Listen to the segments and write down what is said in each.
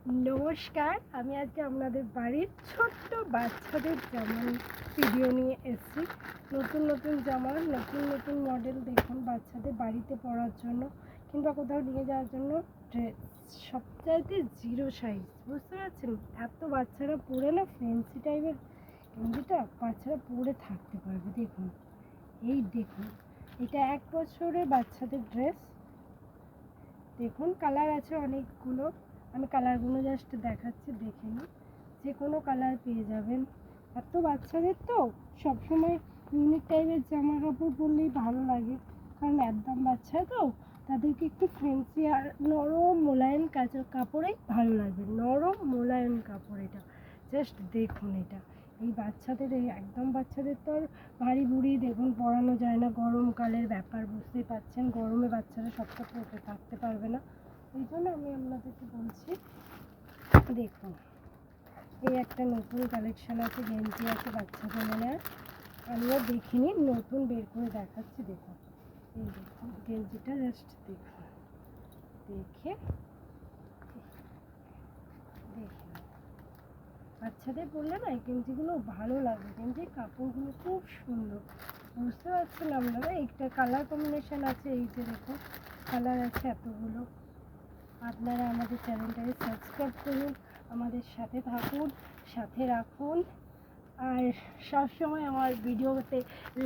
নমস্কার, আমি আজকে আপনাদের বাড়ির ছোট্ট বাচ্চাদের জামার ভিডিও নিয়ে এসেছি। নতুন নতুন জামা, নতুন নতুন মডেল দেখুন বাচ্চাদের বাড়িতে পরার জন্য কিংবা কোথাও নিয়ে যাওয়ার জন্য ড্রেস। সবচাইতে জিরো সাইজ, বুঝতে পারছেন? এত বাচ্চারা পরে না ফ্যান্সি টাইপের গেঞ্জিটা বাচ্চারা পরে থাকতে পারবে। দেখুন, এই দেখুন, এটা 1 বছরের বাচ্চাদের ড্রেস। দেখুন কালার আছে অনেকগুলো, আমি কালারগুলো জাস্ট দেখাচ্ছি, দেখে নিন। যে কোনো কালার পেয়ে যাবেন। এত বাচ্চাদের তো সবসময় ইউনিক টাইপের জামা কাপড় পরলেই ভালো লাগে, কারণ একদম বাচ্চা তো তাদেরকে একটু ফ্যান্সি আর নরম মোলায়েম কাপড়েই ভালো লাগবে। নরম মোলায়েম কাপড় এটা, জাস্ট দেখুন। এটা এই বাচ্চাদের, এই একদম বাচ্চাদের তো আর ভারী ভুড়ি দেখুন পরানো যায় না, গরমকালের ব্যাপার বুঝতেই পারছেন। গরমে বাচ্চারা সবটা পরে থাকতে পারবে না, এই জন্য আমি আপনাদেরকে বলছি। দেখুন, এই একটা নতুন কালেকশান আছে, গেঞ্জি আছে বাচ্চাদের, মানে আমিও দেখিনি, নতুন বের করে দেখাচ্ছি। দেখুন, এই দেখুন গেঞ্জিটা, জাস্ট দেখুন, দেখে দেখুন বাচ্চাদের পরলে না এই গেঞ্জিগুলো ভালো লাগে। গেঞ্জির কাপড়গুলো খুব সুন্দর, বুঝতে পারছেন আপনারা? একটা কালার কম্বিনেশান আছে, এই যে দেখুন কালার আছে এতগুলো। আপনারা আমাদের চ্যানেলটাকে সাবস্ক্রাইব করুন, আমাদের সাথে থাকুন, সাথে রাখুন, আর সবসময় আমার ভিডিওতে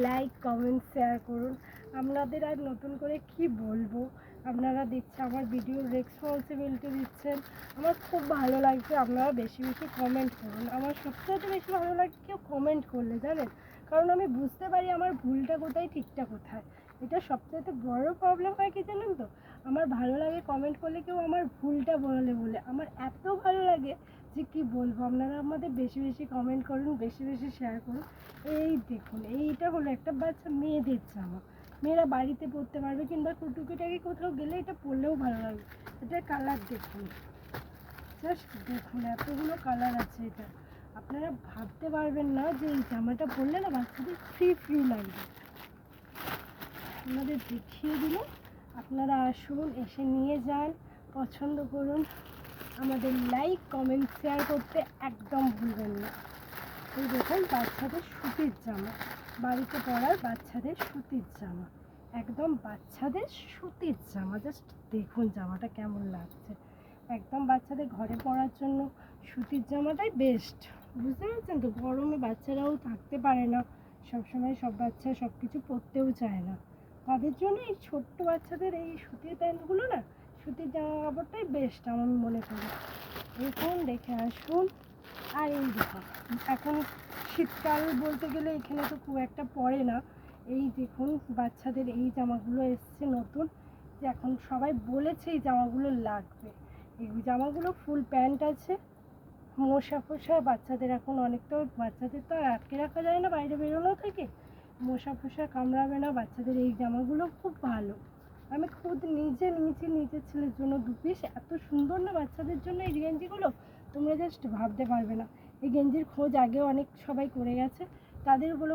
লাইক কমেন্ট শেয়ার করুন। আপনাদের আর নতুন করে কি বলবো, আপনারা দিচ্ছে আমার ভিডিওর রেসপন্সিবিলিটি দিচ্ছেন, আমার খুব ভালো লাগছে। আপনারা বেশি বেশি কমেন্ট করুন, আমার সবথেকে বেশি ভালো লাগে কেউ কমেন্ট করলে, জানেন? কারণ আমি বুঝতে পারি আমার ভুলটা কোথায়, ঠিকটা কোথায়। এটা সবথেকে বড় প্রবলেম হয় কি জানেন তো, আমার ভালো লাগে কমেন্ট করলে কেউ আমার ভুলটা বলে আমার এত ভালো লাগে যে কি বলবো। আপনারা আমাদের বেশি বেশি কমেন্ট করুন, বেশি বেশি শেয়ার করুন। এই দেখুন, এইটা হলো একটা বাচ্চা মেয়েদের জামা, মেয়েরা বাড়িতে পরতে পারবে কিংবা টুকিটাকি কোথাও গেলে এটা পরলেও ভালো লাগবে। এটার কালার দেখুন, জাস্ট দেখুন, এতগুলো কালার আছে। এটা আপনারা ভাবতে পারবেন না যে এই জামাটা পরলে না বাচ্চাদের ফ্রি ফ্রি লাগবে। আপনাদের দেখিয়ে দিল, আপনারা আসুন, এসে নিয়ে যান, পছন্দ করুন। আমাদের লাইক কমেন্ট শেয়ার করতে একদম ভুলবেন না। এই দেখুন বাচ্চাদের সুতির জামা, বাড়িতে পরার বাচ্চাদের সুতির জামা, একদম বাচ্চাদের সুতির জামা। জাস্ট দেখুন জামাটা কেমন লাগছে। একদম বাচ্চাদের ঘরে পরার জন্য সুতির জামাটাই বেস্ট, বুঝতে পারছেন তো? গরমে বাচ্চারাও থাকতে পারে না সবসময়, সব বাচ্চা সব কিছু পরতেও চায় না, তাদের জন্য এই ছোট্ট বাচ্চাদের এই সুতির প্যান্টগুলো না, সুতির জামা কাপড়টাই বেস্ট আমি মনে করি। দেখুন, দেখে আসুন। আর এই দেখুন, এখন শীতকাল বলতে গেলে এখানে তো খুব একটা পড়ে না। এই দেখুন বাচ্চাদের এই জামাগুলো এসছে নতুন, যে এখন সবাই বলেছে এই জামাগুলো লাগবে। এই জামাগুলো ফুল প্যান্ট আছে, মশা ফোসা বাচ্চাদের এখন অনেক, তো বাচ্চাদের তো আর আটকে রাখা যায় না বাইরে বেরোনো থেকে, মশা ফোসা কামড়াবে না। বাচ্চাদের এই জামাগুলো খুব ভালো, আমি খুদ নিজে নিয়েছি নিজের ছেলের জন্য 2 পিস। এত সুন্দর না বাচ্চাদের জন্য এই গেঞ্জিগুলো, তোমরা জাস্ট ভাবতে পারবে না। এই গেঞ্জির খোঁজ আগেও অনেক সবাই করে গেছে, তাদেরগুলো